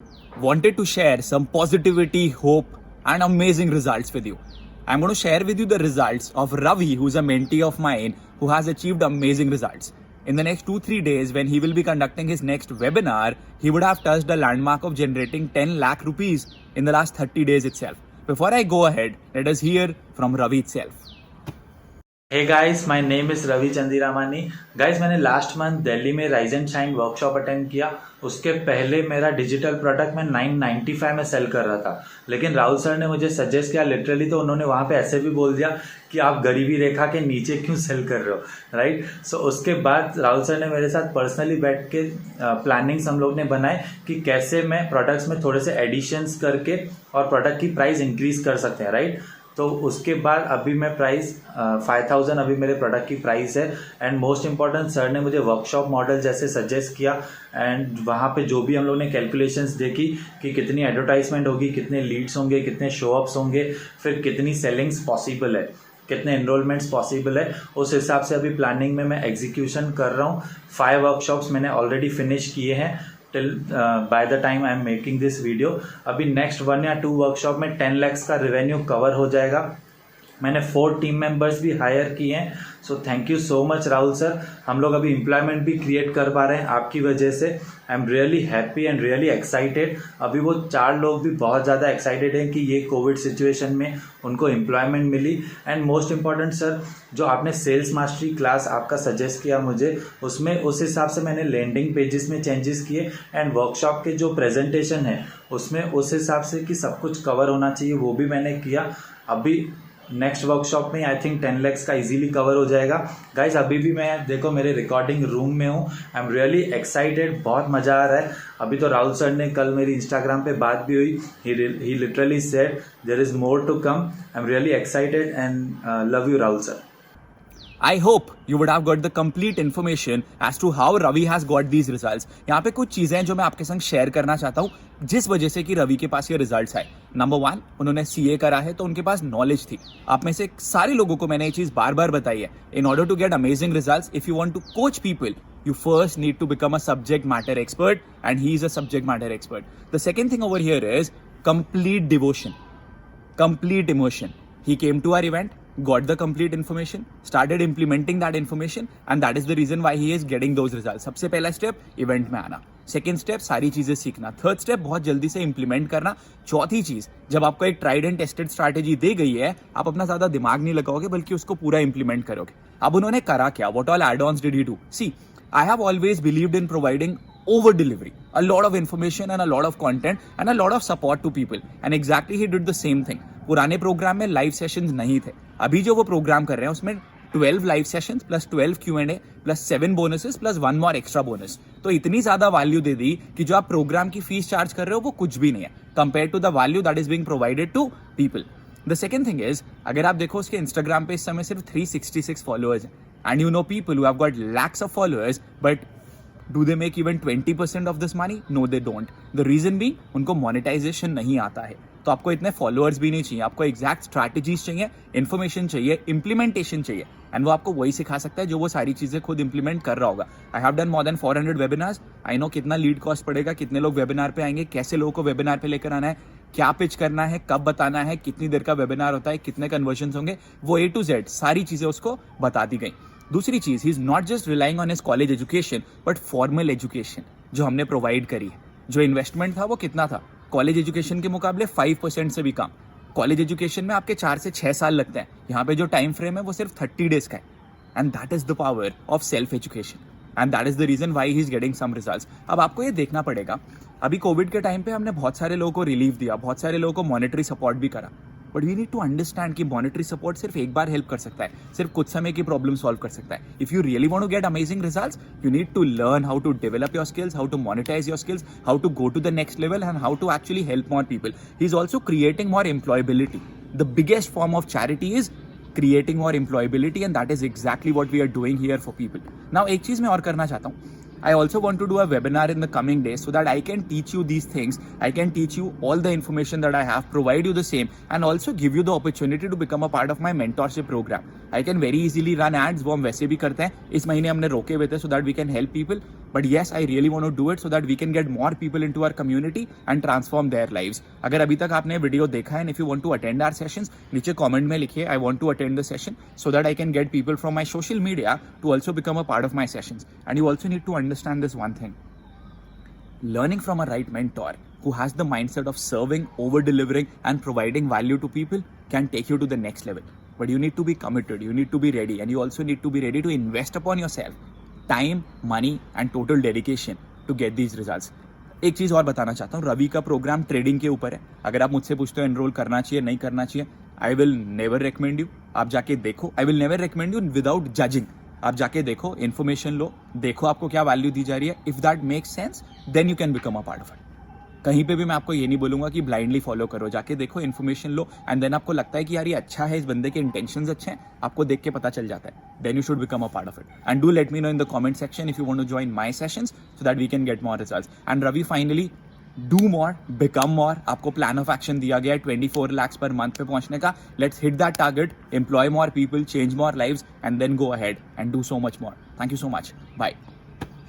wanted to share some positivity, hope, and amazing results with you. I'm going to share with you the results of Ravi, who's a mentee of mine who has achieved amazing results. In the next 2-3 days, when he will be conducting his next webinar, he would have touched a landmark of generating 10 lakh rupees in the last 30 days itself. Before I go ahead, let us hear from Ravi itself. Hey guys, my name is Ravi Chandiramani. Guys, मैंने last month Delhi में rise and shine workshop attend किया। उसके पहले मेरा digital product मैं 995 में cell कर रहा था, लेकिन राहुल सर ने मुझे सजेस्ट किया लिटरली, तो उन्होंने वहाँ पे ऐसे भी बोल दिया कि आप गरीबी रेखा के नीचे क्यों सेल कर रहे हो, राइट। सो उसके बाद राहुल सर ने मेरे साथ पर्सनली बैठ के प्लानिंग्स हम लोग ने बनाए कि कैसे मैं प्रोडक्ट्स में थोड़े से एडिशंस करके और प्रोडक्ट की प्राइस इंक्रीज कर सकते हैं, राइट। तो उसके बाद अभी मैं प्राइस 5000 अभी मेरे प्रोडक्ट की प्राइस है। एंड मोस्ट इम्पॉर्टेंट, सर ने मुझे वर्कशॉप मॉडल जैसे सजेस्ट किया एंड वहाँ पे जो भी हम लोग ने कैलकुलेशंस देखी कि कितनी एडवर्टाइजमेंट होगी, कितने लीड्स होंगे, कितने शो अप्स होंगे, फिर कितनी सेलिंग्स पॉसिबल है, कितने एनरोलमेंट्स पॉसिबल है, उस हिसाब से अभी प्लानिंग में मैं एग्जीक्यूशन कर रहा हूँ। 5 वर्कशॉप्स मैंने ऑलरेडी फिनिश किए हैं till by the time I am making this video. अभी नेक्स्ट 1 या 2 वर्कशॉप में 10 lakhs का रेवेन्यू कवर हो जाएगा। मैंने 4 टीम मेंबर्स भी हायर किए हैं। So thank you so much Rahul sir. हम लोग अभी एम्प्लॉयमेंट भी क्रिएट कर पा रहे हैं आपकी वजह से। आई am really happy and really excited. अभी वो 4 लोग भी बहुत ज़्यादा एक्साइटेड हैं कि ये कोविड सिचुएशन में उनको एम्प्लॉयमेंट मिली। एंड मोस्ट इम्पॉर्टेंट सर, जो आपने सेल्स मास्टरी क्लास आपका सजेस्ट किया मुझे, उसमें उस हिसाब से मैंने लैंडिंग पेजेस में चेंजेस किए एंड वर्कशॉप के जो प्रेजेंटेशन है उसमें उस हिसाब से कि सब कुछ कवर होना चाहिए वो भी मैंने किया। अभी नेक्स्ट वर्कशॉप में आई थिंक 10 lakhs का इजीली कवर हो जाएगा। गाइज, अभी भी मैं देखो मेरे रिकॉर्डिंग रूम में हूँ। आई एम रियली एक्साइटेड, बहुत मज़ा आ रहा है। अभी तो राहुल सर ने कल मेरी इंस्टाग्राम पे बात भी हुई। He literally said there is more to come. I am really excited and love you Rahul sir. I hope you would have got the complete information as to how Ravi has got these results. यहाँ पे कुछ चीजें हैं जो मैं आपके संग share करना चाहता हूँ जिस वजह से कि रवि के पास ये रिजल्ट्स आए। नंबर 1, उन्होंने सीए करा है तो उनके पास नॉलेज थी। आप में से सारे लोगों को मैंने ये चीज बार बार बताई है। In order to get amazing results, if you want to coach people, you first need to become a subject matter expert, and he is a subject matter expert. The second thing over here is complete devotion, complete emotion. He came to our event, got the complete information, started implementing that information, and that is the reason why he is getting those results. सबसे पहला step event में आना, second step सारी चीजें सीखना, third step बहुत जल्दी से इंप्लीमेंट करना, चौथी चीज जब आपको एक ट्राइड एंड टेस्टेड स्ट्रैटेजी दे गई है, आप अपना ज्यादा दिमाग नहीं लगाओगे बल्कि उसको पूरा इंप्लीमेंट करोगे। अब उन्होंने करा क्या? What all add ons did he do? See, I have always believed in providing over delivery, a lot of information and a lot of content and a lot of support to people, and exactly he did the same thing. पुराने programme में live sessions नहीं थे, अभी जो वो programme कर रहे हैं उसमें 12 live sessions plus 12 Q&A plus 7 bonuses plus 1 more extra bonus. तो इतनी ज्यादा वैल्यू दे दी कि जो आप प्रोग्राम की फीस चार्ज कर रहे हो वो कुछ भी नहीं है compare to the value that is being provided to people. The second thing is, अगर आप देखो उसके इंस्टाग्राम पे इस समय सिर्फ 366 फॉलोअर्स हैं, and you know people who have got lakhs of followers, but do they make even 20% of this money? No, they don't. The reason being, उनको monetization नहीं आता है। तो आपको इतने followers भी नहीं चाहिए, आपको exact strategies चाहिए, information चाहिए, implementation चाहिए, and वो आपको वही सिखा सकता है जो वो सारी चीजें खुद implement कर रहा होगा। I have done more than 400 webinars. I know कितना lead cost पड़ेगा, कितने लोग webinar पे आएंगे, कैसे लोगों को webinar पे लेकर आना है, क्या पिच करना है, कब बताना है, कितनी देर का वेबिनार होता है, कितने कन्वर्जन्स होंगे, वो A to Z सारी चीजें उसको बता दी गई। दूसरी चीज, he is not just relying on his college education but formal education जो हमने प्रोवाइड करी है। जो इन्वेस्टमेंट था वो कितना था? कॉलेज एजुकेशन के मुकाबले 5% से भी कम। कॉलेज एजुकेशन में आपके 4 से 6 साल लगते हैं, यहाँ पे जो टाइम फ्रेम है वो सिर्फ 30 डेज का है। And that is the power of self education and that is the reason why he is getting some results. अब आपको ये देखना पड़ेगा, अभी कोविड के टाइम पे हमने बहुत सारे लोगों को रिलीफ दिया, बहुत सारे लोगों को मॉनेटरी सपोर्ट भी करा, but we need to understand कि मॉनेटरी सपोर्ट सिर्फ एक बार हेल्प कर सकता है, सिर्फ कुछ समय की प्रॉब्लम सॉल्व कर सकता है। If you really want to get amazing results, you need to learn how to develop your skills, how to monetize your skills, how to go to the next level and how to actually help more people. He is also creating more employability. The biggest form of charity is creating more employability, and that is exactly what we are doing here for people. Now एक चीज मैं और करना चाहता हूँ, I also want to do a webinar in the coming days so that I can teach you these things. I can teach you all the information that I have, provide you the same, and also give you the opportunity to become a part of my mentorship program. I can very easily run ads, वो हम वैसे भी करते हैं. इस महीने हमने रोके हुए थे so that we can help people. But yes, I really want to do it so that we can get more people into our community and transform their lives. अगर अभी तक आपने वीडियो देखा है and if you want to attend our sessions, नीचे comment में लिखिए I want to attend the session so that I can get people from my social media to also become a part of my sessions. And you also need to understand this one thing. Learning from a right mentor who has the mindset of serving, over-delivering and providing value to people can take you to the next level. But you need to be committed, you need to be ready, and you also need to be ready to invest upon yourself. Time, money and total dedication to get these results. एक चीज़ और बताना चाहता हूँ, रवि का programme trading के ऊपर है. अगर आप मुझसे पूछते हो एनरोल करना चाहिए नहीं करना चाहिए, I will never recommend you. आप जाके देखो. I will never recommend you without judging. आप जाके देखो, इन्फॉर्मेशन लो, देखो आपको क्या वैल्यू दी जा रही है. If that makes sense then you can become a part of it. कहीं पे भी मैं आपको ये नहीं बोलूंगा कि ब्लाइंडली फॉलो करो. जाके देखो, इन्फॉर्मेशन लो, एंड देन आपको लगता है कि यार ये अच्छा है, इस बंदे के इंटेंशंस अच्छे हैं, आपको देख के पता चल जाता है, then you should become a part of it. And do let me know in the comment section if you want to join my sessions so that we can get more results. And Ravi finally do more, become more. आपको plan of action दिया गया है 24 lakhs per month पे पहुंचने का. Let's hit that target, employ more people, change more lives, and then go ahead and do so much more. Thank you so much. Bye.